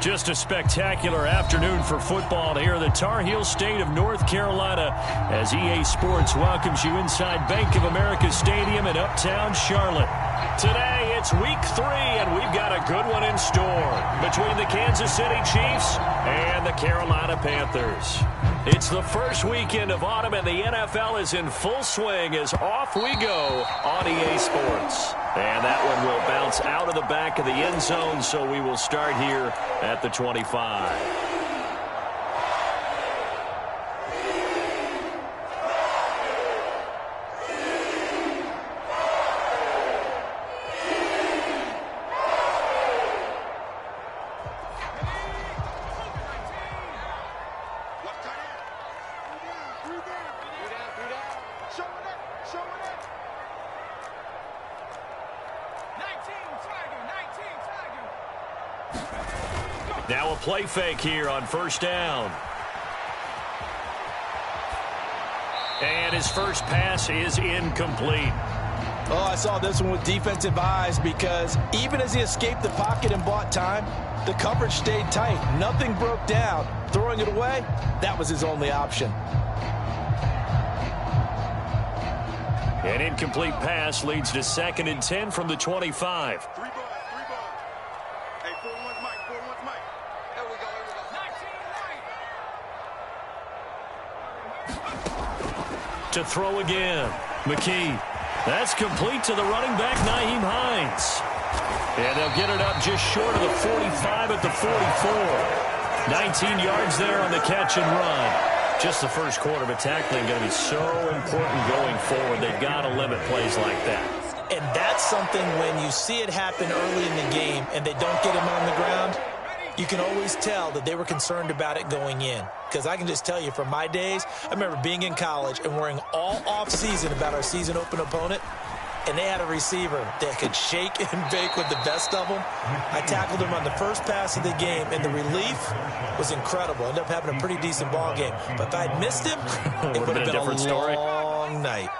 Just a spectacular afternoon for football here in the Tar Heel state of North Carolina as EA Sports welcomes you inside Bank of America Stadium in Uptown Charlotte. Today, it's week 3, and we've got a good one in store between the Kansas City Chiefs and the Carolina Panthers. It's the first weekend of autumn, and the NFL is in full swing as off we go on EA Sports. And that one will bounce out of the back of the end zone, so we will start here at the 25. Now a play fake here on first down. And his first pass is incomplete. Oh, I saw this one with defensive eyes because even as he escaped the pocket and bought time, the coverage stayed tight. Nothing broke down. Throwing it away, that was his only option. An incomplete pass leads to 2nd and 10 from the 25. To throw again. McKee. That's complete to the running back, Nyheim Hines. And they'll get it up just short of the 45 at the 44. 19 yards there on the catch and run. Just the first quarter, but tackling going to be so important going forward. They've got to limit plays like that. And that's something when you see it happen early in the game and they don't get him on the ground, you can always tell that they were concerned about it going in. Because I can just tell you from my days, I remember being in college and worrying all off-season about our season open opponent, and they had a receiver that could shake and bake with the best of them. I tackled him on the first pass of the game, and the relief was incredible. Ended up having a pretty decent ball game. But if I'd missed him, it would have been a long night.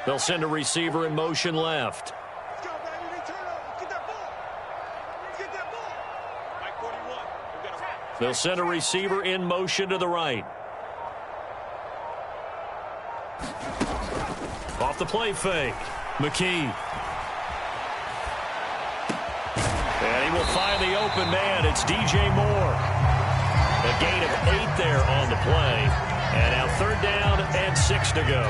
They'll send a receiver in motion left. They'll send a receiver in motion to the right. Off the play fake. McKee. And he will find the open man. It's DJ Moore. A gain of 8 there on the play. And now 3rd down and 6 to go.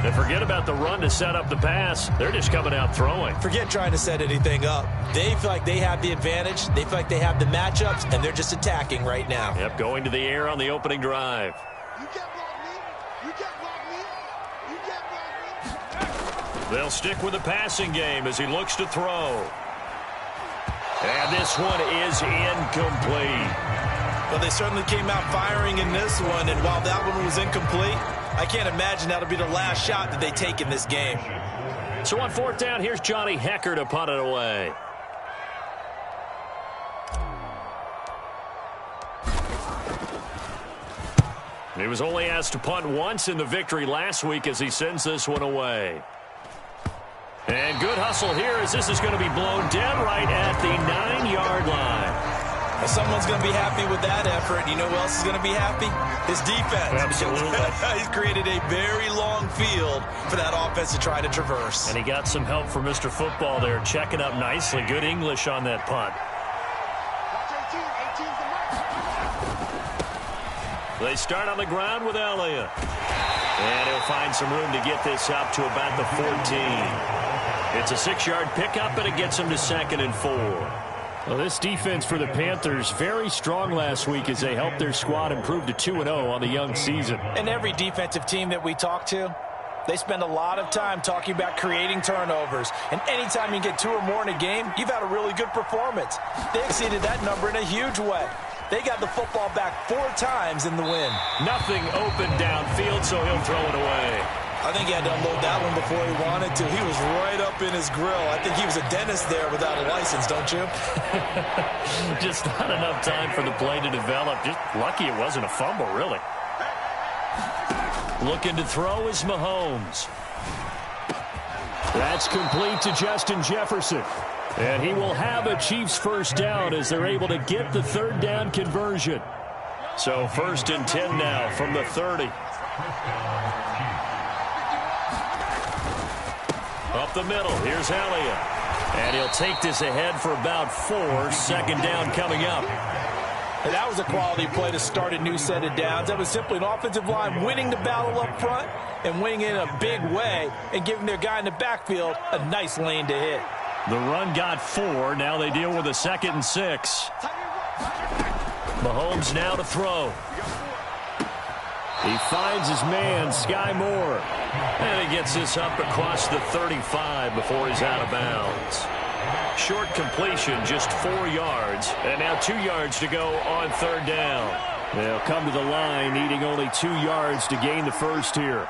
And forget about the run to set up the pass. They're just coming out throwing. Forget trying to set anything up. They feel like they have the advantage. They feel like they have the matchups, and they're just attacking right now. Yep, going to the air on the opening drive. You can't block me. You can't block me. You can't block me. They'll stick with the passing game as he looks to throw. And this one is incomplete. Well, they certainly came out firing in this one, and while that one was incomplete, I can't imagine that'll be the last shot that they take in this game. So on 4th down, here's Johnny Hekker to punt it away. He was only asked to punt once in the victory last week as he sends this one away. And good hustle here as this is going to be blown dead right at the 9-yard line. If someone's going to be happy with that effort, you know who else is going to be happy? His defense. Absolutely. He's created a very long field for that offense to try to traverse. And he got some help from Mr. Football there, checking up nicely. Good English on that punt. They start on the ground with Elliott. And he'll find some room to get this up to about the 14. It's a 6-yard pickup, and it gets him to 2nd and 4. Well, this defense for the Panthers, very strong last week as they helped their squad improve to 2-0 on the young season. And every defensive team that we talk to, they spend a lot of time talking about creating turnovers. And anytime you get 2 or more in a game, you've had a really good performance. They exceeded that number in a huge way. They got the football back 4 times in the win. Nothing open downfield, so he'll throw it away. I think he had to unload that one before he wanted to. He was right up in his grill. I think he was a dentist there without a license, don't you? Just not enough time for the play to develop. Just lucky it wasn't a fumble, really. Looking to throw is Mahomes. That's complete to Justin Jefferson. And he will have a Chiefs first down as they're able to get the third down conversion. So 1st and 10 now from the 30. Up the middle, here's Elliott. And he'll take this ahead for about 4. 2nd down coming up. And that was a quality play to start a new set of downs. That was simply an offensive line winning the battle up front and winning it in a big way and giving their guy in the backfield a nice lane to hit. The run got 4. Now they deal with a 2nd and 6. Mahomes now to throw. He finds his man, Sky Moore. And he gets this up across the 35 before he's out of bounds. Short completion, just 4 yards. And now 2 yards to go on 3rd down. They'll come to the line, needing only 2 yards to gain the first here.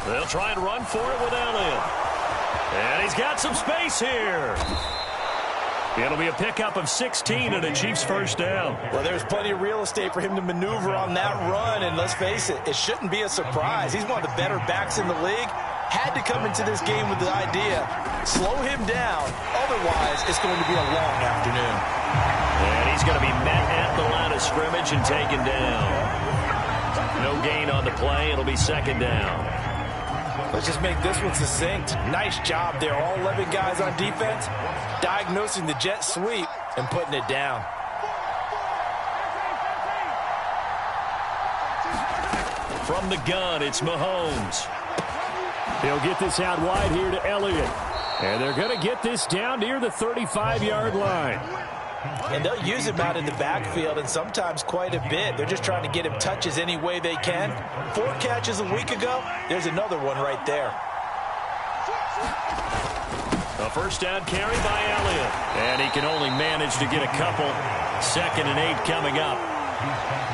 They'll try and run for it with Elliott. And he's got some space here. It'll be a pickup of 16 and a Chiefs first down. Well, there's plenty of real estate for him to maneuver on that run, and let's face it, it shouldn't be a surprise. He's one of the better backs in the league. Had to come into this game with the idea, slow him down, otherwise it's going to be a long afternoon. And he's going to be met at the line of scrimmage and taken down. No gain on the play. It'll be 2nd down. Let's just make this one succinct. Nice job there. All 11 guys on defense diagnosing the jet sweep and putting it down. From the gun, it's Mahomes. He'll get this out wide here to Elliott. And they're going to get this down near the 35-yard line. And they'll use him out in the backfield, and sometimes quite a bit. They're just trying to get him touches any way they can. 4 catches a week ago. There's another one right there. A first down carry by Elliott. And he can only manage to get a couple. 2nd and 8 coming up.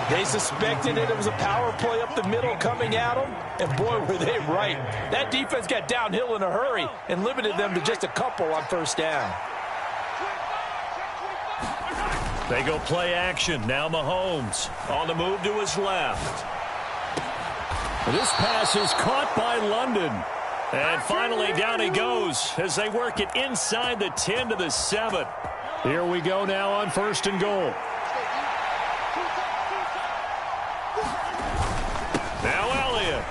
They suspected it was a power play up the middle coming at them, and boy, were they right. That defense got downhill in a hurry and limited them to just a couple on first down. They go play action. Now Mahomes on the move to his left. This pass is caught by London. And finally down he goes as they work it inside the 10 to the 7. Here we go now on 1st and goal. Now Elliott.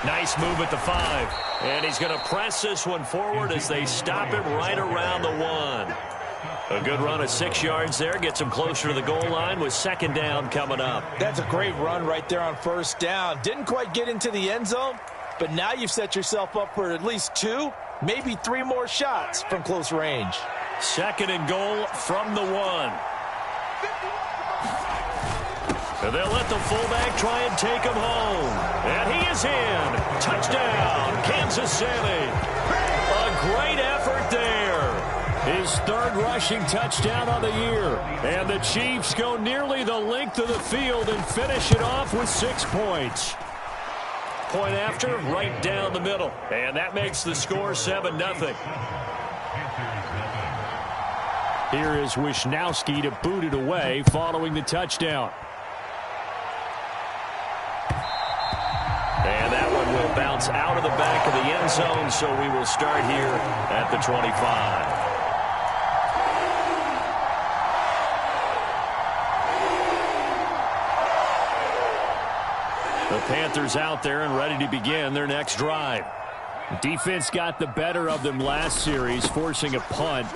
Nice move at the 5. And he's going to press this one forward as they stop him right around the 1. A good run of 6 yards there. Gets him closer to the goal line with 2nd down coming up. That's a great run right there on first down. Didn't quite get into the end zone, but now you've set yourself up for at least 2, maybe 3 more shots from close range. 2nd and goal from the 1. And they'll let the fullback try and take him home. And he is in. Touchdown, Kansas City. A great effort there. His 3rd rushing touchdown on the year. And the Chiefs go nearly the length of the field and finish it off with 6 points. Point after, right down the middle. And that makes the score 7-0. Here is Wisnowski to boot it away following the touchdown. And that one will bounce out of the back of the end zone, so we will start here at the 25. The Panthers out there and ready to begin their next drive. Defense got the better of them last series, forcing a punt.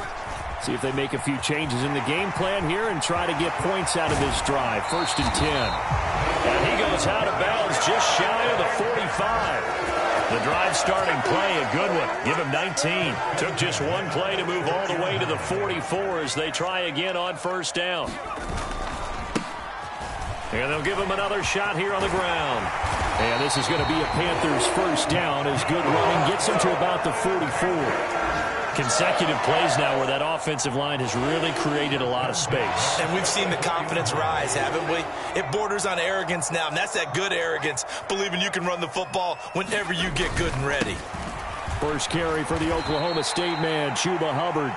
See if they make a few changes in the game plan here and try to get points out of this drive. 1st and 10. And he goes out of bounds just shy of the 45. The drive starting play, a good one. Give him 19. Took just one play to move all the way to the 44 as they try again on first down. And they'll give him another shot here on the ground. And this is going to be a Panthers first down as good running gets them to about the 44. Consecutive plays now where that offensive line has really created a lot of space. And we've seen the confidence rise, haven't we? It borders on arrogance now, and that's that good arrogance, believing you can run the football whenever you get good and ready. First carry for the Oklahoma State man, Chuba Hubbard.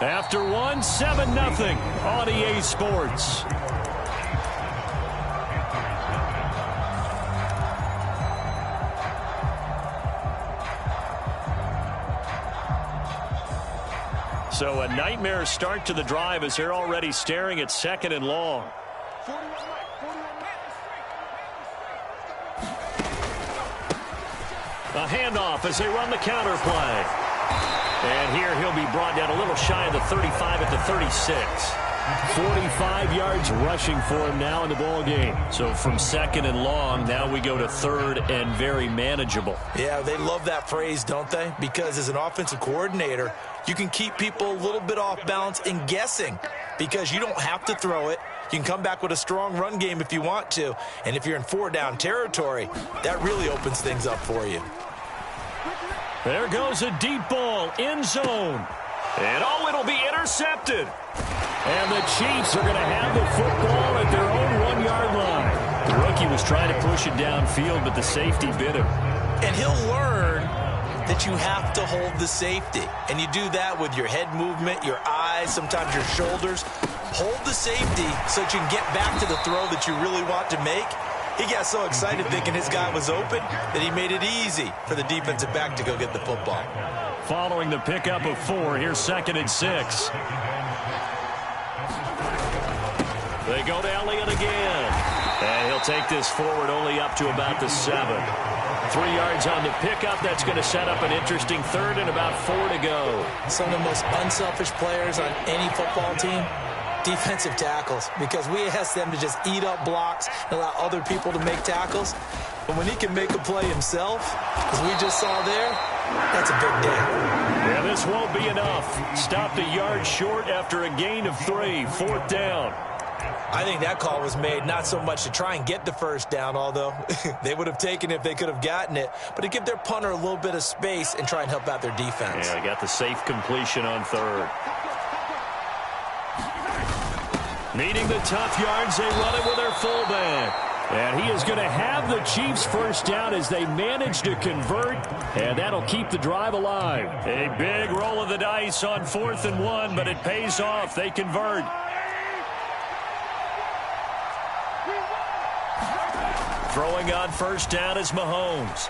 After one, 7-0 on EA Sports. So a nightmare start to the drive as they're already staring at 2nd and long. A handoff as they run the counter play. And here he'll be brought down a little shy of the 35 at the 36. 45 yards rushing for him now in the ball game. So from 2nd and long, now we go to 3rd and very manageable. Yeah, they love that phrase, don't they? Because as an offensive coordinator, you can keep people a little bit off balance and guessing because you don't have to throw it. You can come back with a strong run game if you want to. And if you're in 4-down territory, that really opens things up for you. There goes a deep ball, end zone. And it'll be intercepted. And the Chiefs are going to have the football at their own 1-yard line. The rookie was trying to push it downfield, but the safety bit him. And he'll learn that you have to hold the safety. And you do that with your head movement, your eyes, sometimes your shoulders. Hold the safety so that you can get back to the throw that you really want to make. He got so excited thinking his guy was open that he made it easy for the defensive back to go get the football. Following the pickup of 4, here's 2nd and 6. They go to Elliott again. And he'll take this forward only up to about the 7. 3 yards on the pickup. That's going to set up an interesting 3rd and about 4 to go. Some of the most unselfish players on any football team, defensive tackles, because we ask them to just eat up blocks and allow other people to make tackles. But when he can make a play himself, as we just saw there, that's a big day. Yeah, this won't be enough. Stopped a yard short after a gain of 3, 4th down. I think that call was made not so much to try and get the 1st down, although they would have taken it if they could have gotten it, but to give their punter a little bit of space and try and help out their defense. Yeah, got the safe completion on 3rd. Needing the tough yards, they run it with their fullback. And he is going to have the Chiefs 1st down as they manage to convert, and that'll keep the drive alive. A big roll of the dice on 4th and 1, but it pays off. They convert. Throwing on 1st down is Mahomes.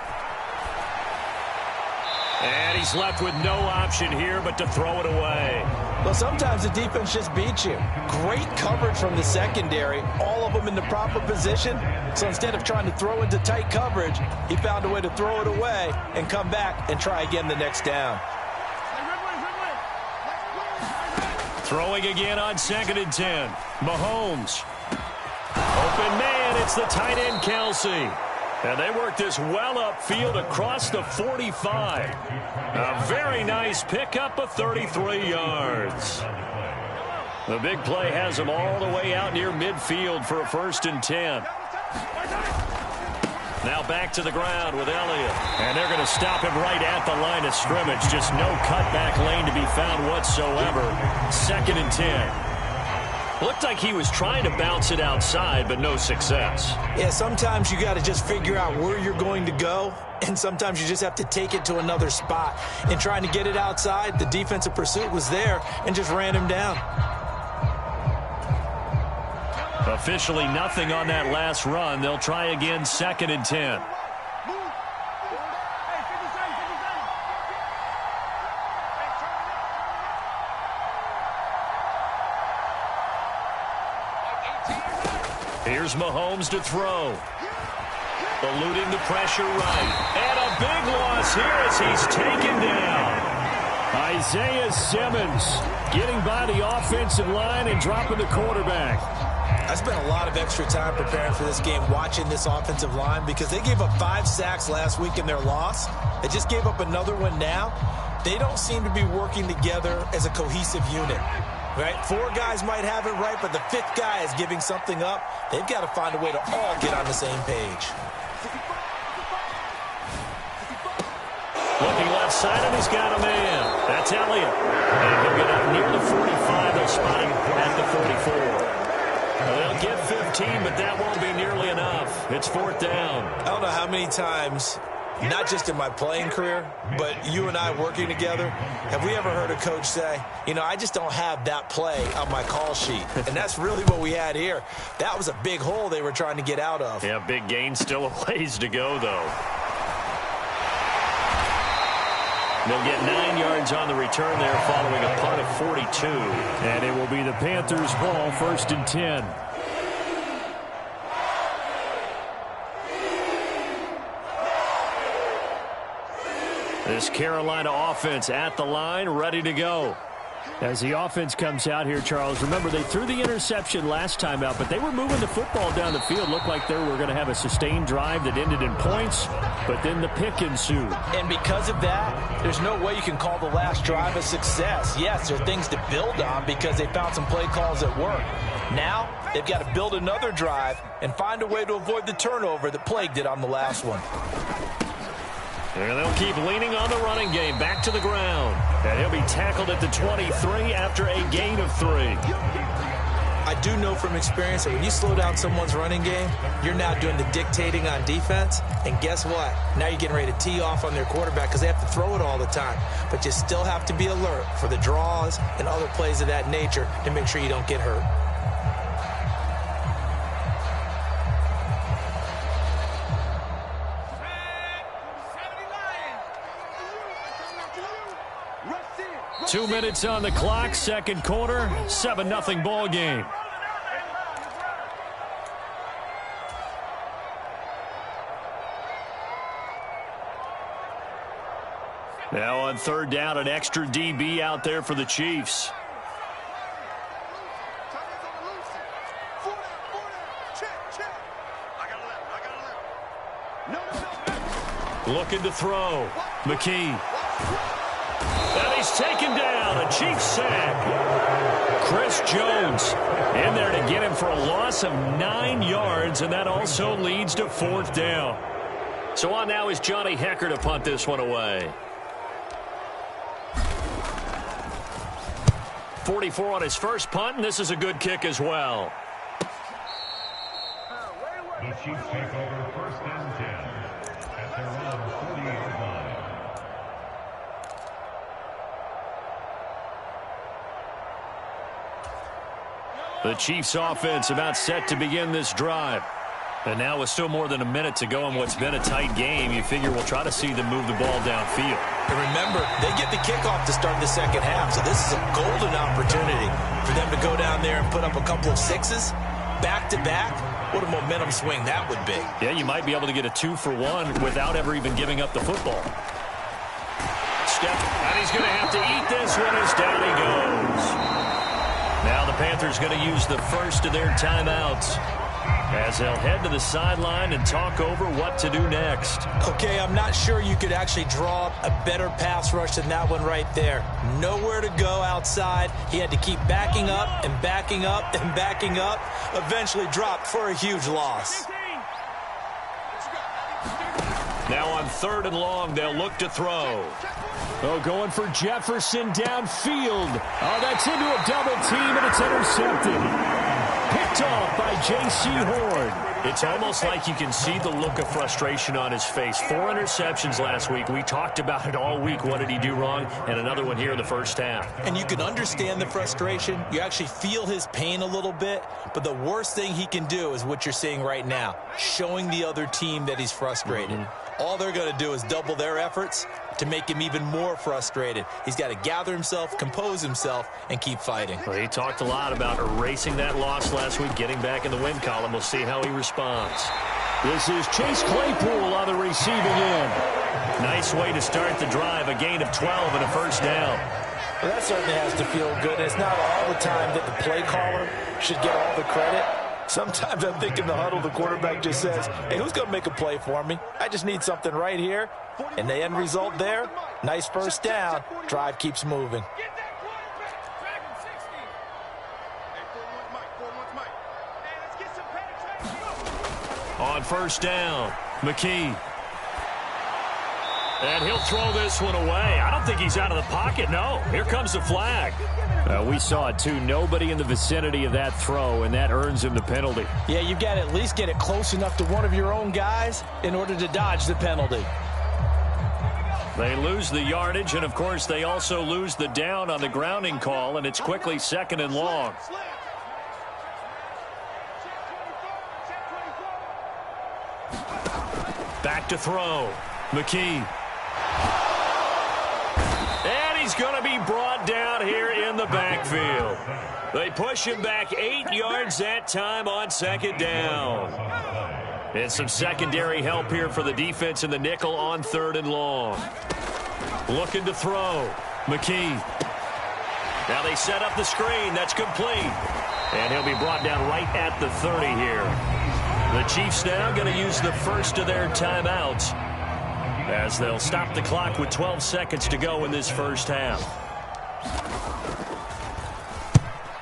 And he's left with no option here but to throw it away. Well, sometimes the defense just beats you. Great coverage from the secondary, all of them in the proper position. So instead of trying to throw into tight coverage, he found a way to throw it away and come back and try again the next down. Throwing again on 2nd and 10. Mahomes. Open man, it's the tight end Kelsey. And they work this well upfield across the 45. A very nice pickup of 33 yards. The big play has them all the way out near midfield for a 1st and 10. Now back to the ground with Elliott. And they're going to stop him right at the line of scrimmage. Just no cutback lane to be found whatsoever. 2nd and 10. Looked like he was trying to bounce it outside, but no success. Yeah, sometimes you got to just figure out where you're going to go, and sometimes you just have to take it to another spot. And trying to get it outside, the defensive pursuit was there and just ran him down. Officially nothing on that last run. They'll try again 2nd and 10. Here's Mahomes to throw. Eluding the pressure right. And a big loss here as he's taken down. Isaiah Simmons getting by the offensive line and dropping the quarterback. I spent a lot of extra time preparing for this game watching this offensive line because they gave up 5 sacks last week in their loss. They just gave up another one now. They don't seem to be working together as a cohesive unit. Right? 4 guys might have it right, but the 5th guy is giving something up. They've got to find a way to all get on the same page. Looking left side, and he's got a man. That's Elliott. And he'll get up near the 45. They'll spot him at the 44. They'll get 15, but that won't be nearly enough. It's 4th down. I don't know how many times, not just in my playing career, but you and I working together, have we ever heard a coach say, you know, I just don't have that play on my call sheet. And that's really what we had here. That was a big hole they were trying to get out of. Yeah, big gain, still a ways to go, though. They'll get 9 yards on the return there following a punt of 42. And it will be the Panthers' ball, 1st and 10. This Carolina offense at the line, ready to go. As the offense comes out here, Charles, remember they threw the interception last time out, but they were moving the football down the field. Looked like they were going to have a sustained drive that ended in points, but then the pick ensued. And because of that, there's no way you can call the last drive a success. Yes, there are things to build on because they found some play calls that work. Now, they've got to build another drive and find a way to avoid the turnover that plagued it on the last one. And they'll keep leaning on the running game. Back to the ground. And he'll be tackled at the 23 after a gain of 3. I do know from experience that when you slow down someone's running game, you're now doing the dictating on defense. And guess what? Now you're getting ready to tee off on their quarterback because they have to throw it all the time. But you still have to be alert for the draws and other plays of that nature to make sure you don't get hurt. Two minutes on the clock, second quarter, 7-0 ball game. Now on 3rd down, an extra DB out there for the Chiefs. Looking to throw. McKee. And he's taken down. A Chiefs sack. Chris Jones in there to get him for a loss of 9 yards, and that also leads to 4th down. So on now is Johnny Hekker to punt this one away. 44 on his first punt, and this is a good kick as well. The Chiefs take over 1st and 10 at their own 48-yard line. The Chiefs offense about set to begin this drive. And now with still more than a minute to go in what's been a tight game, you figure we'll try to see them move the ball downfield. And remember, they get the kickoff to start the second half, so this is a golden opportunity for them to go down there and put up a couple of sixes back-to-back. What a momentum swing that would be. Yeah, you might be able to get a 2-for-1 without ever even giving up the football. And he's going to have to eat this one as down he goes. Now the Panthers going to use the first of their timeouts as they'll head to the sideline and talk over what to do next. Okay, I'm not sure you could actually draw up a better pass rush than that one right there. Nowhere to go outside. He had to keep backing up and backing up and backing up. Eventually dropped for a huge loss. Now on 3rd and long, they'll look to throw. Oh, going for Jefferson downfield. Oh, that's into a double team, and it's intercepted. Picked off by J.C. Horn. It's almost like you can see the look of frustration on his face. 4 interceptions last week. We talked about it all week. What did he do wrong? And another one here in the first half. And you can understand the frustration. You actually feel his pain a little bit. But the worst thing he can do is what you're seeing right now, showing the other team that he's frustrated. All they're going to do is double their efforts to make him even more frustrated. He's got to gather himself, compose himself, and keep fighting. Well, he talked a lot about erasing that loss last week, getting back in the win column. We'll see how he responds. This is Chase Claypool on the receiving end. Nice way to start the drive, a gain of 12 and a first down. Well, that certainly has to feel good. It's not all the time that the play caller should get all the credit. Sometimes I think in the huddle, the quarterback just says, hey, who's going to make a play for me? I just need something right here. And the end result there, nice first down. Drive keeps moving. On first down, McKee. And he'll throw this one away. I don't think he's out of the pocket. No, here comes the flag. We saw it, too. Nobody in the vicinity of that throw, and that earns him the penalty. Yeah, you've got to at least get it close enough to one of your own guys in order to dodge the penalty. They lose the yardage, and, of course, they also lose the down on the grounding call, and it's quickly 2nd and long. Back to throw. McKee. he's going to be brought down here in the backfield. They push him back 8 yards that time on second down. And some secondary help here for the defense in the nickel on 3rd and long. Looking to throw. McKee. Now they set up the screen. That's complete. And he'll be brought down right at the 30 here. The Chiefs now going to use the first of their timeouts as they'll stop the clock with 12 seconds to go in this first half.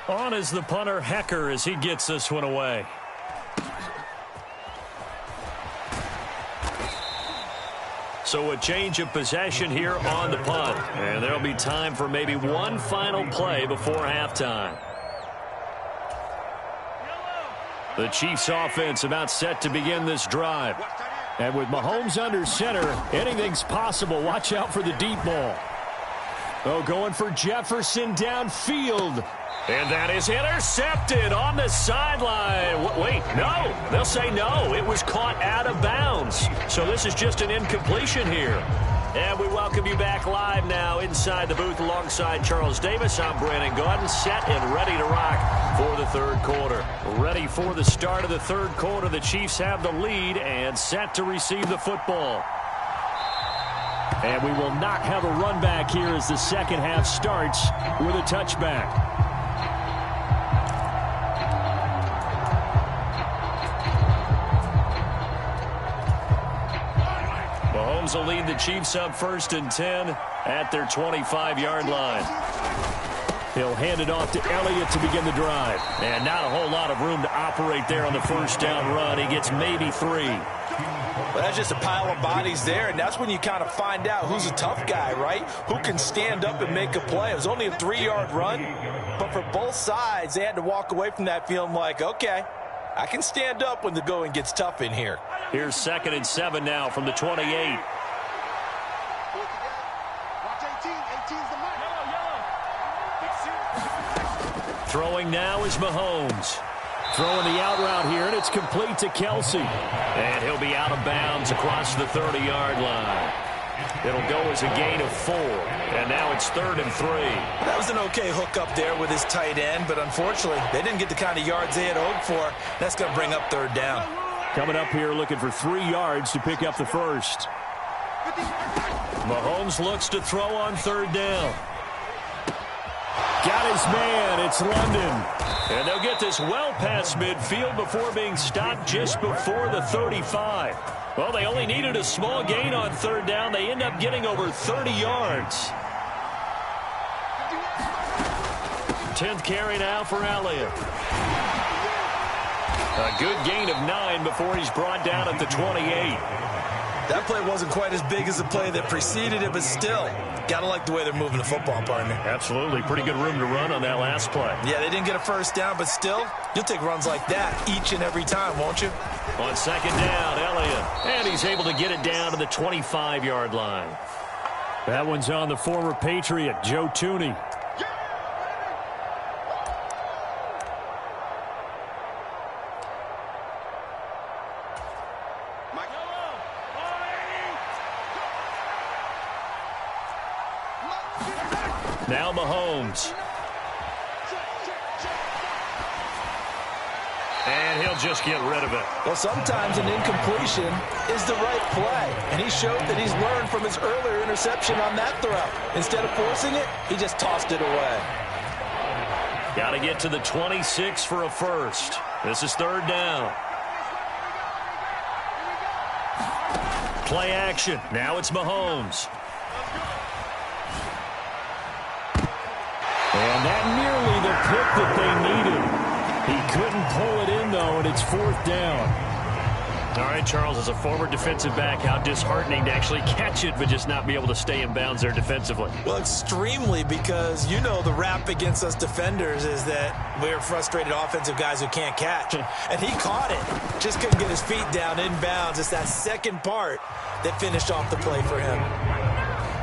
On is the punter, Hecker, as he gets this one away. So a change of possession here on the punt. And there'll be time for maybe one final play before halftime. The Chiefs offense about set to begin this drive. And with Mahomes under center, anything's possible. Watch out for the deep ball. Oh, going for Jefferson downfield. And that is intercepted on the sideline. Wait, no. They'll say no. It was caught out of bounds. So this is just an incompletion here. And we welcome you back live now inside the booth alongside Charles Davis. I'm Brandon Gaudin, set and ready to rock for the third quarter. Ready for the start of the third quarter. The Chiefs have the lead and set to receive the football. And we will not have a run back here as the second half starts with a touchback. Mahomes will lead the Chiefs up 1st and 10 at their 25-yard line. He'll hand it off to Elliott to begin the drive. And not a whole lot of room to operate there on the first down run. He gets maybe 3. Well, that's just a pile of bodies there, and that's when you kind of find out who's a tough guy, right? Who can stand up and make a play. It was only a 3-yard run, but for both sides, they had to walk away from that feeling like, okay, I can stand up when the going gets tough in here. Here's 2nd and 7 now from the 28. Watch 18. 18's the mark. Throwing now is Mahomes. Throwing the out route here, and it's complete to Kelsey. And he'll be out of bounds across the 30-yard line. It'll go as a gain of 4. And now it's 3rd and 3. That was an okay hook up there with his tight end, but unfortunately, they didn't get the kind of yards they had hoped for. That's going to bring up 3rd down. Coming up here looking for 3 yards to pick up the first. Mahomes looks to throw on 3rd down. Got his man. It's London. And they'll get this well past midfield before being stopped just before the 35. Well, they only needed a small gain on 3rd down. They end up getting over 30 yards. 10th carry now for Elliott. A good gain of 9 before he's brought down at the 28. That play wasn't quite as big as the play that preceded it, but still, got to like the way they're moving the football, partner. Absolutely. Pretty good room to run on that last play. Yeah, they didn't get a first down, but still, you'll take runs like that each and every time, won't you? On 2nd down, Elliott. And he's able to get it down to the 25-yard line. That one's on the former Patriot, Joe Thuney. Now Mahomes. And he'll just get rid of it. Well, sometimes an incompletion is the right play. And he showed that he's learned from his earlier interception on that throw. Instead of forcing it, he just tossed it away. Got to get to the 26 for a first. This is 3rd down. Play action. Now it's Mahomes. And that nearly the pick that they needed. He couldn't pull it in, though, and it's 4th down. All right, Charles, as a former defensive back, how disheartening to actually catch it but just not be able to stay in bounds there defensively. Well, extremely, because you know the rap against us defenders is that we're frustrated offensive guys who can't catch. And he caught it. Just couldn't get his feet down in bounds. It's that second part that finished off the play for him.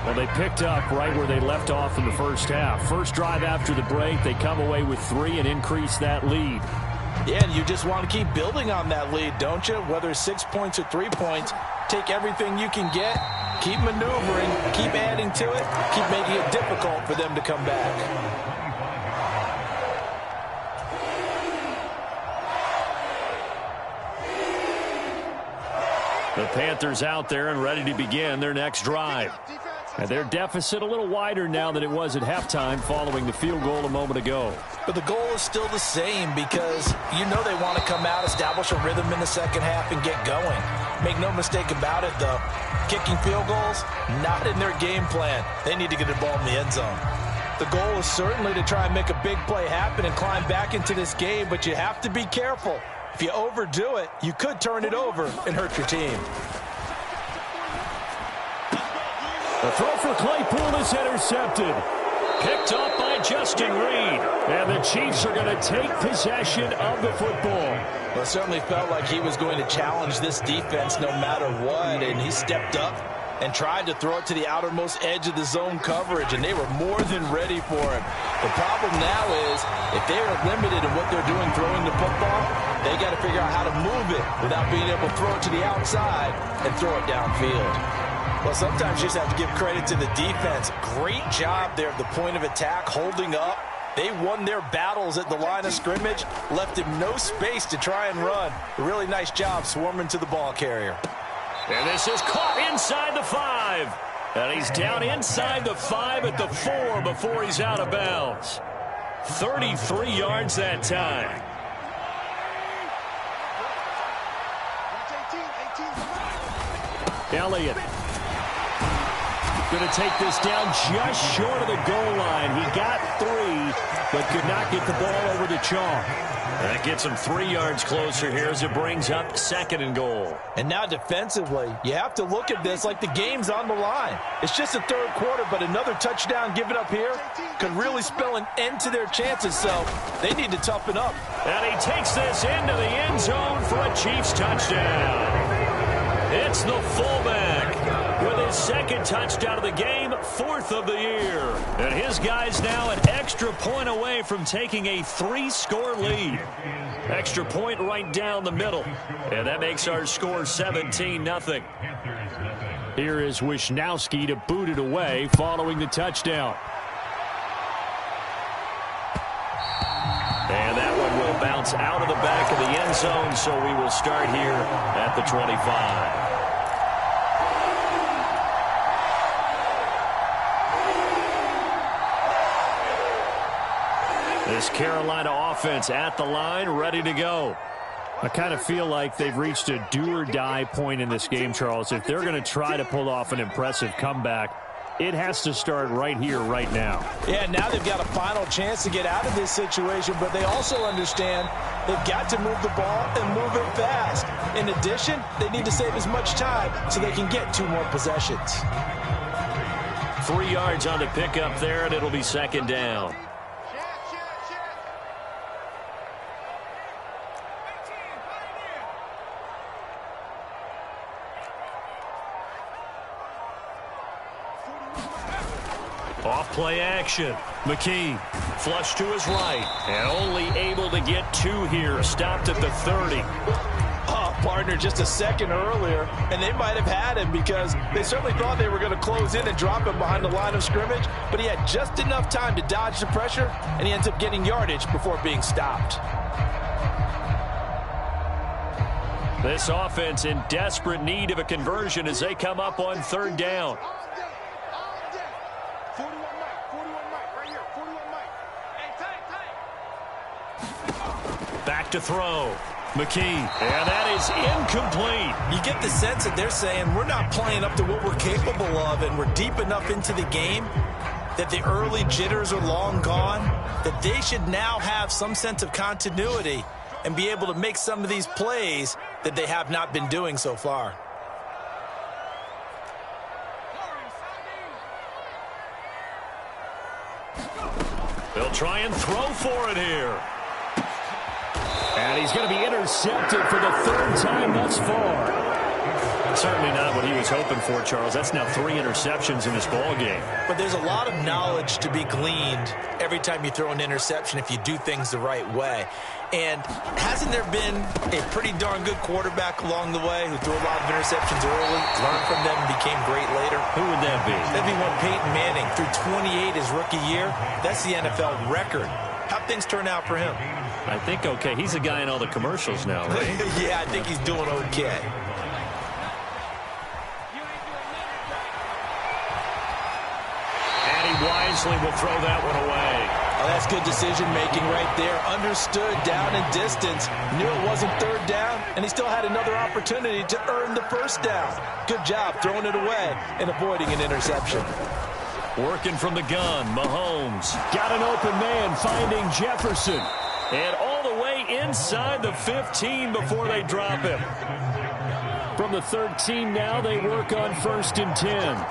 Well, they picked up right where they left off in the first half. First drive after the break, they come away with 3 and increase that lead. Yeah, and you just want to keep building on that lead, don't you? Whether it's 6 points or 3 points, take everything you can get Keep maneuvering, keep adding to it, keep making it difficult for them to come back. The Panthers out there and ready to begin their next drive. And their deficit a little wider now than it was at halftime following the field goal a moment ago. But the goal is still the same because you know they want to come out, establish a rhythm in the second half, and get going. Make no mistake about it, though. Kicking field goals, not in their game plan. They need to get the ball in the end zone. The goal is certainly to try and make a big play happen and climb back into this game, but you have to be careful. If you overdo it, you could turn it over and hurt your team. The throw for Claypool is intercepted. Picked off by Justin Reed. And the Chiefs are going to take possession of the football. Well, it certainly felt like he was going to challenge this defense no matter what, and he stepped up and tried to throw it to the outermost edge of the zone coverage, and they were more than ready for him. The problem now is if they are limited in what they're doing throwing the football, they got to figure out how to move it without being able to throw it to the outside and throw it downfield. Well, sometimes you just have to give credit to the defense. Great job there at the point of attack, holding up. They won their battles at the line of scrimmage, left him no space to try and run. A really nice job swarming to the ball carrier. And this is caught inside the 5. And he's down inside the 5 at the 4 before he's out of bounds. 33 yards that time. Elliott going to take this down just short of the goal line. He got 3, but could not get the ball over the chalk. That gets him 3 yards closer here as it brings up 2nd and goal. And now defensively, you have to look at this like the game's on the line. It's just the 3rd quarter, but another touchdown given up here could really spell an end to their chances, so they need to toughen up. And he takes this into the end zone for a Chiefs touchdown. It's the fullback with his 2nd touchdown of the game, 4th of the year. And his guys now an extra point away from taking a 3-score lead. Extra point right down the middle. And that makes our score 17-0. Here is Wisnowski to boot it away following the touchdown. And that one will bounce out of the back of the end zone, so we will start here at the 25. This Carolina offense at the line, ready to go. I kind of feel like they've reached a do-or-die point in this game, Charles. If they're going to try to pull off an impressive comeback, it has to start right here, right now. Yeah, now they've got a final chance to get out of this situation, but they also understand they've got to move the ball and move it fast. In addition, they need to save as much time so they can get 2 more possessions. 3 yards on the pickup there, and it'll be 2nd down. Off play action. McKee flush to his right and only able to get 2 here. Stopped at the 30. Partner just a second earlier, and they might have had him because they certainly thought they were going to close in and drop him behind the line of scrimmage, but he had just enough time to dodge the pressure, and he ends up getting yardage before being stopped. This offense in desperate need of a conversion as they come up on 3rd down. Back to throw. McKee, and that is incomplete. You get the sense that they're saying we're not playing up to what we're capable of, and we're deep enough into the game that the early jitters are long gone, that they should now have some sense of continuity and be able to make some of these plays that they have not been doing so far. They'll try and throw for it here. And he's going to be intercepted for the 3rd time thus far. Certainly not what he was hoping for, Charles. That's now 3 interceptions in this ball game. But there's a lot of knowledge to be gleaned every time you throw an interception if you do things the right way. And hasn't there been a pretty darn good quarterback along the way who threw a lot of interceptions early, learned from them, and became great later? Who would that be? That'd be one Peyton Manning. Threw 28 his rookie year. That's the NFL record. How'd things turn out for him? I think okay. He's a guy in all the commercials now, right? Yeah, I think he's doing okay. Wisely will throw that one away. Oh, that's good decision-making right there. Understood down and distance. Knew it wasn't third down, and he still had another opportunity to earn the first down. Good job throwing it away and avoiding an interception. Working from the gun, Mahomes. Got an open man, finding Jefferson. And all the way inside the 15 before they drop him. From the 13 now, they work on 1st and 10.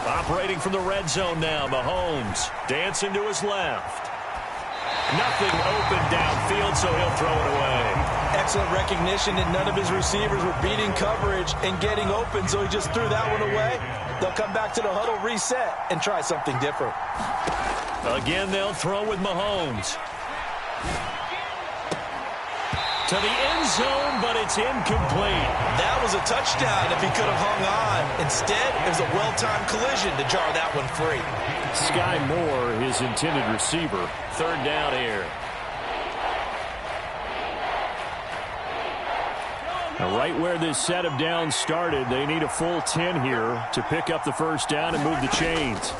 Operating from the red zone now, Mahomes dancing to his left. Nothing open downfield, so he'll throw it away. Excellent recognition that none of his receivers were beating coverage and getting open, so he just threw that one away. They'll come back to the huddle, reset, and try something different. Again, they'll throw with Mahomes. To the end zone, but it's incomplete. That was a touchdown if he could have hung on. Instead, it was a well-timed collision to jar that one free. Sky Moore, his intended receiver. 3rd down here. Now, right where this set of downs started, they need a full 10 here to pick up the 1st down and move the chains.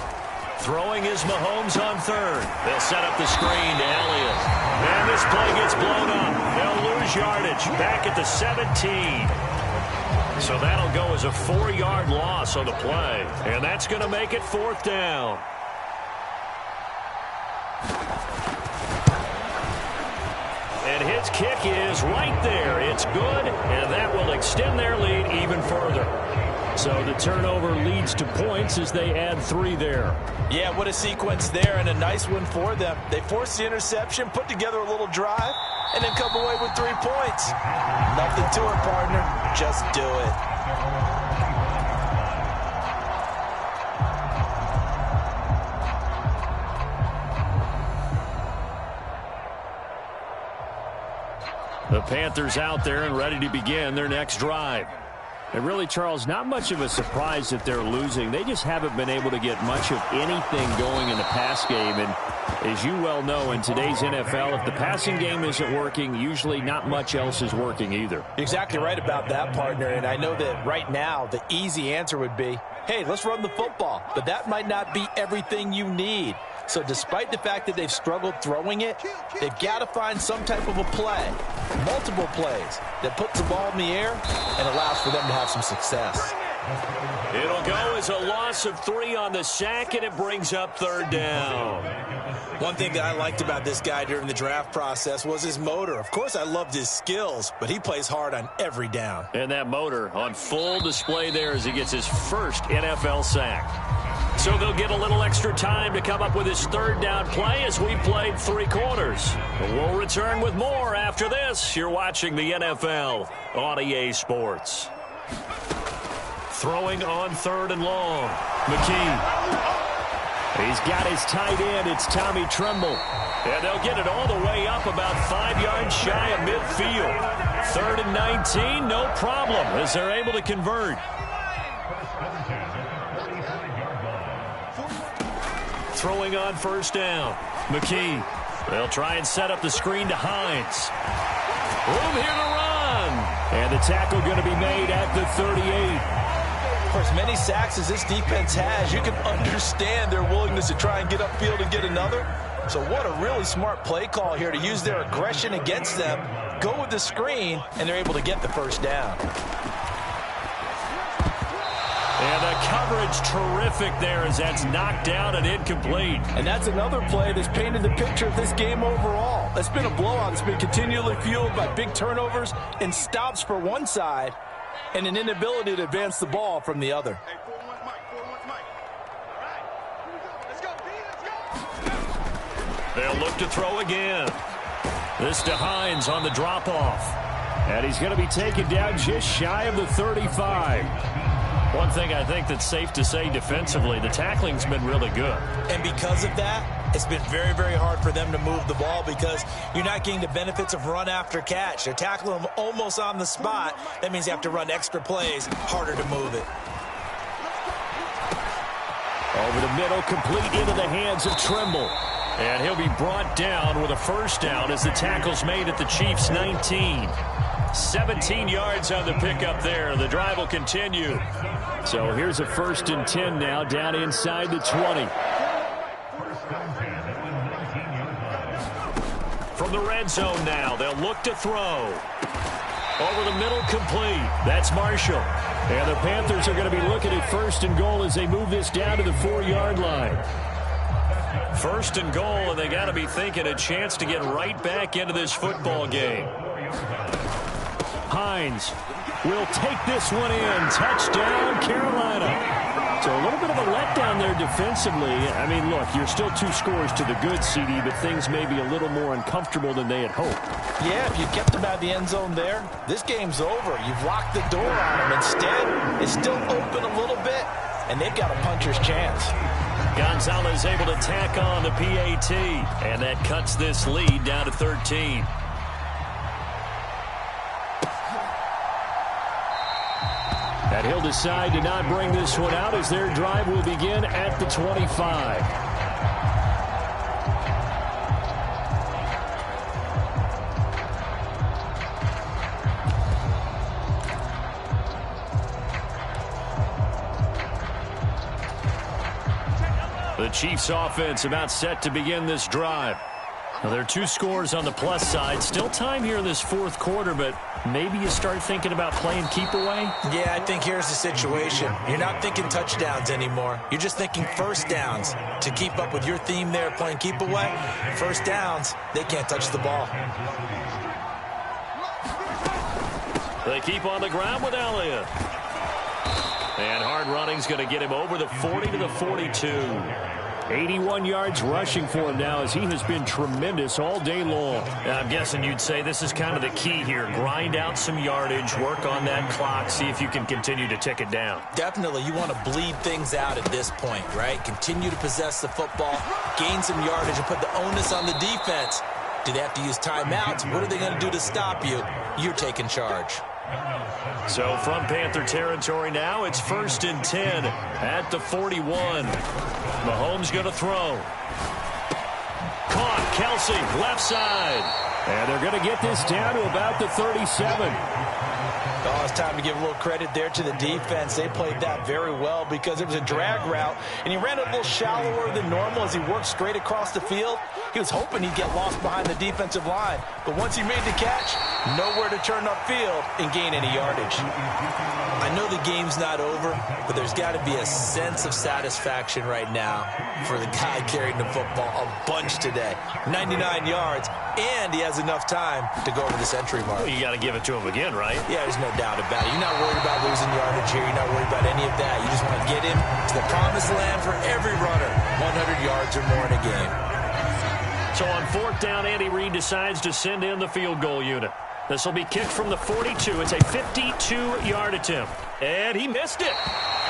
Throwing is Mahomes on 3rd. They'll set up the screen to Elliott. And this play gets blown up. They'll lose yardage back at the 17. So that'll go as a 4-yard loss on the play. And that's going to make it 4th down. And his kick is right there. It's good, and that will extend their lead even further. So the turnover leads to points as they add 3 there. Yeah, what a sequence there, and a nice one for them. They forced the interception, put together a little drive, and then come away with 3 points. Nothing to it, partner. Just do it. The Panthers out there and ready to begin their next drive. And really, Charles, not much of a surprise that they're losing. They just haven't been able to get much of anything going in the pass game. And as you well know, in today's NFL, if the passing game isn't working, usually not much else is working either. You're exactly right about that, partner. And I know that right now the easy answer would be, hey, let's run the football. But that might not be everything you need. So despite the fact that they've struggled throwing it, they've got to find some type of a play, multiple plays, that puts the ball in the air and allows for them to have some success. It'll go as a loss of 3 on the sack, and it brings up 3rd down. One thing that I liked about this guy during the draft process was his motor. Of course, I loved his skills, but he plays hard on every down. And that motor on full display there as he gets his first NFL sack. So they'll get a little extra time to come up with his 3rd down play as we played 3 quarters. We'll return with more after this. You're watching the NFL on EA Sports. Throwing on 3rd and long. McKee. He's got his tight end. It's Tommy Tremble. And they'll get it all the way up about 5 yards shy of midfield. 3rd and 19, no problem as they're able to convert. Throwing on 1st down. McKee. They'll try and set up the screen to Hines. Room here to run. And the tackle going to be made at the 38. For as many sacks as this defense has, you can understand their willingness to try and get upfield and get another. So what a really smart play call here to use their aggression against them, go with the screen, and they're able to get the 1st down. And the coverage terrific there as that's knocked down and incomplete. And that's another play that's painted the picture of this game overall. It's been a blowout. It's been continually fueled by big turnovers and stops for one side and an inability to advance the ball from the other. Hey, 4-1 Mike, 4-1 Mike. All right, here we go. Let's go, D, let's go. They'll look to throw again. This to Hines on the drop-off. And he's going to be taken down just shy of the 35. One thing I think that's safe to say defensively, the tackling's been really good. And because of that, it's been very, very hard for them to move the ball because you're not getting the benefits of run after catch. They're tackling them almost on the spot. That means you have to run extra plays, harder to move it. Over the middle, complete into the hands of Trimble. And he'll be brought down with a first down as the tackle's made at the Chiefs' 19. 17 yards on the pickup there. The drive will continue. So here's a 1st and 10 now, down inside the 20. From the red zone now, they'll look to throw. Over the middle, complete. That's Marshall. And the Panthers are going to be looking at 1st and goal as they move this down to the 4-yard line. 1st and goal, and they got to be thinking a chance to get right back into this football game. Hines will take this one in. Touchdown, Carolina. So a little bit of a letdown there defensively. I mean, look, you're still 2 scores to the good, CD, but things may be a little more uncomfortable than they had hoped. Yeah, if you kept them out of the end zone there, this game's over. You've locked the door on them. Instead, it's still open a little bit, and they've got a puncher's chance. Gonzalez able to tack on the PAT, and that cuts this lead down to 13. And he'll decide to not bring this one out as their drive will begin at the 25. The Chiefs offense about set to begin this drive. Now, there are 2 scores on the plus side. Still time here in this 4th quarter, but maybe you start thinking about playing keep away? Yeah, I think here's the situation. You're not thinking touchdowns anymore. You're just thinking first downs. To keep up with your theme there, playing keep away, first downs, they can't touch the ball. They keep on the ground with Elliott. And hard running's going to get him over the 40 to the 42. 81 yards rushing for him now as he has been tremendous all day long. I'm guessing you'd say this is kind of the key here. Grind out some yardage, work on that clock, see if you can continue to tick it down. Definitely, you want to bleed things out at this point, right? Continue to possess the football, gain some yardage, and put the onus on the defense. Do they have to use timeouts? What are they going to do to stop you? You're taking charge. So from Panther territory now, it's 1st and 10 at the 41. Mahomes going to throw. Caught, Kelsey, left side. And they're going to get this down to about the 37. Oh, it's time to give a little credit there to the defense. They played that very well because it was a drag route, and he ran a little shallower than normal as he worked straight across the field. He was hoping he'd get lost behind the defensive line, but once he made the catch, nowhere to turn upfield and gain any yardage. I know the game's not over, but there's got to be a sense of satisfaction right now for the guy carrying the football a bunch today. 99 yards, and he has enough time to go over the century mark. Well, you got to give it to him again, right? Yeah, there's no doubt about it. You're not worried about losing yardage here. You're not worried about any of that. You just want to get him to the promised land for every runner. 100 yards or more in a game. So on 4th down, Andy Reid decides to send in the field goal unit. This will be kicked from the 42. It's a 52-yard attempt. And he missed it.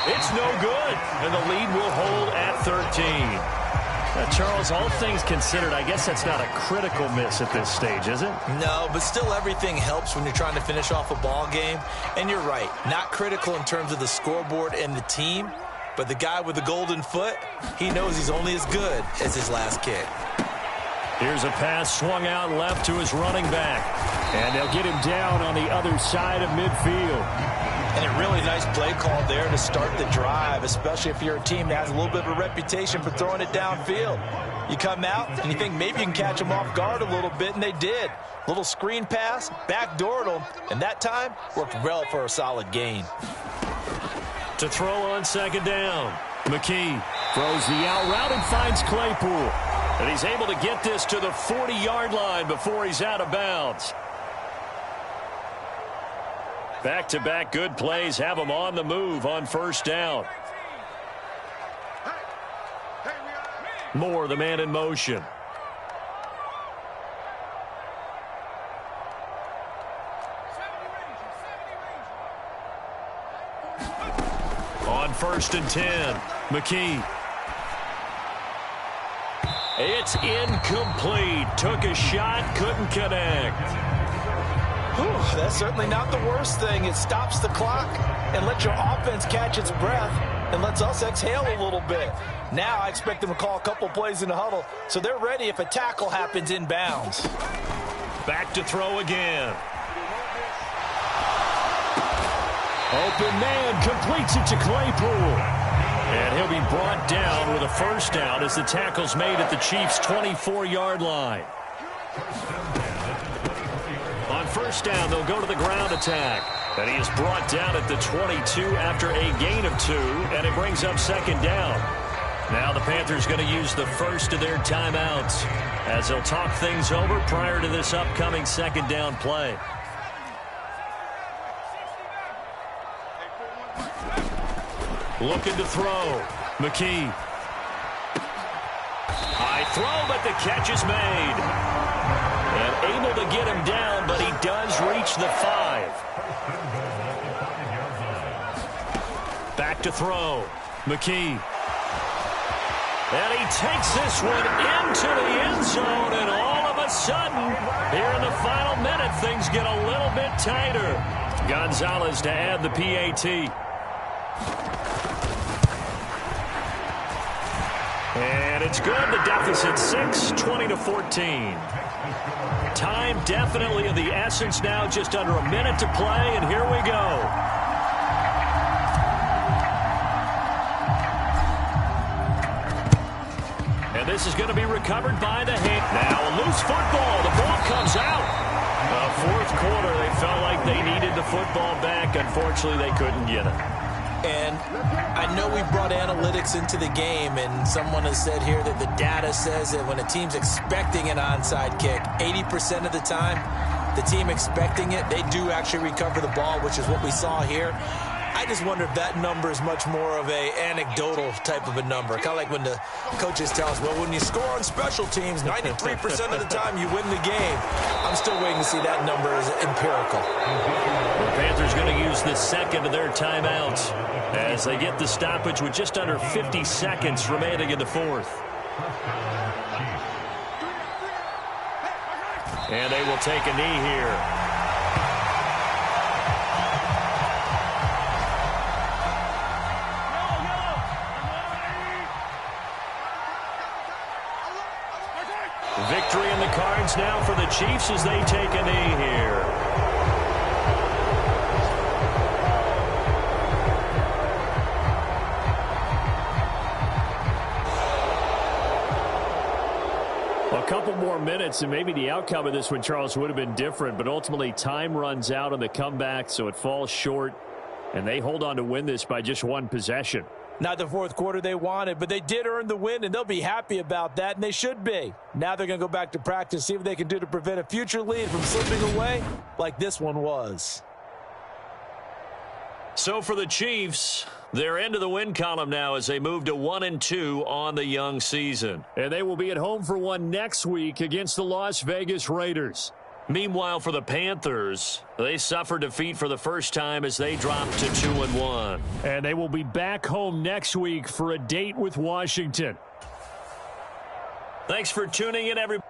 It's no good. And the lead will hold at 13. Now, Charles, all things considered, I guess that's not a critical miss at this stage, is it? No, but still everything helps when you're trying to finish off a ball game. And you're right, not critical in terms of the scoreboard and the team, but the guy with the golden foot, he knows he's only as good as his last kick. Here's a pass swung out left to his running back. And they'll get him down on the other side of midfield. And a really nice play call there to start the drive, especially if you're a team that has a little bit of a reputation for throwing it downfield. You come out and you think maybe you can catch them off guard a little bit, and they did. Little screen pass, backdoored them, and that time worked well for a solid gain. To throw on 2nd down, McKee throws the out route and finds Claypool. And he's able to get this to the 40-yard line before he's out of bounds. Back-to-back good plays have him on the move on 1st down. Moore, the man in motion. On 1st and 10, McKee. It's incomplete. Took a shot, couldn't connect. Whew, that's certainly not the worst thing. It stops the clock and lets your offense catch its breath and lets us exhale a little bit. Now I expect them to call a couple plays in the huddle, so they're ready if a tackle happens inbounds. Back to throw again. Open man completes it to Claypool. And he'll be brought down with a first down as the tackle's made at the Chiefs' 24-yard line. On first down, they'll go to the ground attack. And he is brought down at the 22 after a gain of 2, and it brings up second down. Now the Panthers going to use the first of their timeouts as they'll talk things over prior to this upcoming second down play. Looking to throw. McKee. High throw, but the catch is made. And able to get him down, but he does reach the 5. Back to throw. McKee. And he takes this one into the end zone, and all of a sudden, here in the final minute, things get a little bit tighter. Gonzalez to add the PAT. And it's good. The deficit 6, 20-14. Time definitely of the essence now. Just under a minute to play, and here we go. And this is going to be recovered by the hand. Now a loose football. The ball comes out. Fourth quarter, they felt like they needed the football back. Unfortunately, they couldn't get it. And I know we brought analytics into the game, and someone has said here that the data says that when a team's expecting an onside kick, 80% of the time, the team expecting it, they do actually recover the ball, which is what we saw here. I just wonder if that number is much more of a anecdotal type of a number. Kind of like when the coaches tell us, well, when you score on special teams, 93% of the time you win the game. I'm still waiting to see that number as empirical. The Panthers going to use the second of their timeouts as they get the stoppage with just under 50 seconds remaining in the fourth. And they will take a knee here. Victory in the cards now for the Chiefs as they take a knee here. A couple more minutes and maybe the outcome of this one, Charles, would have been different, but ultimately time runs out on the comeback, so it falls short, and they hold on to win this by just one possession. Not the fourth quarter they wanted, but they did earn the win, and they'll be happy about that, and they should be. Now they're going to go back to practice, see what they can do to prevent a future lead from slipping away like this one was. So for the Chiefs, they're into the win column now as they move to 1-2 on the young season. And they will be at home for one next week against the Las Vegas Raiders. Meanwhile, for the Panthers, they suffered defeat for the first time as they dropped to 2-1. And they will be back home next week for a date with Washington. Thanks for tuning in, everybody.